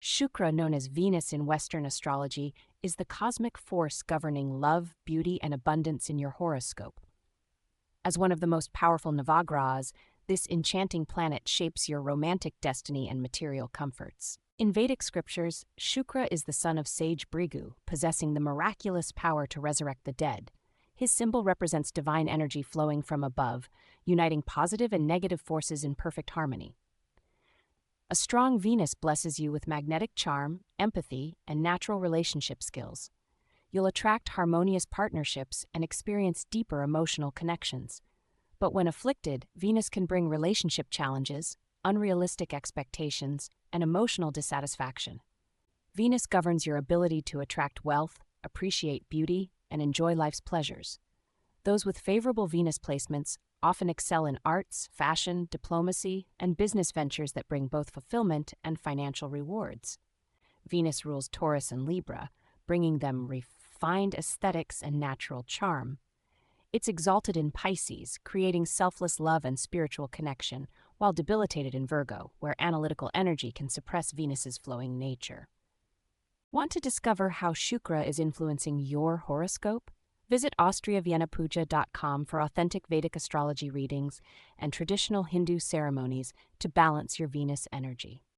Shukra, known as Venus in Western astrology, is the cosmic force governing love, beauty, and abundance in your horoscope. As one of the most powerful navagrahas, this enchanting planet shapes your romantic destiny and material comforts. In Vedic scriptures, Shukra is the son of sage Brigu, possessing the miraculous power to resurrect the dead. His symbol represents divine energy flowing from above, uniting positive and negative forces in perfect harmony. A strong Venus blesses you with magnetic charm, empathy, and natural relationship skills. You'll attract harmonious partnerships and experience deeper emotional connections. But when afflicted, Venus can bring relationship challenges, unrealistic expectations, and emotional dissatisfaction. Venus governs your ability to attract wealth, appreciate beauty, and enjoy life's pleasures. Those with favorable Venus placements often excel in arts, fashion, diplomacy, and business ventures that bring both fulfillment and financial rewards. Venus rules Taurus and Libra, bringing them refined aesthetics and natural charm. It's exalted in Pisces, creating selfless love and spiritual connection, while debilitated in Virgo, where analytical energy can suppress Venus's flowing nature. Want to discover how Shukra is influencing your horoscope? Visit AustriaViennaPuja.com for authentic Vedic astrology readings and traditional Hindu ceremonies to balance your Venus energy.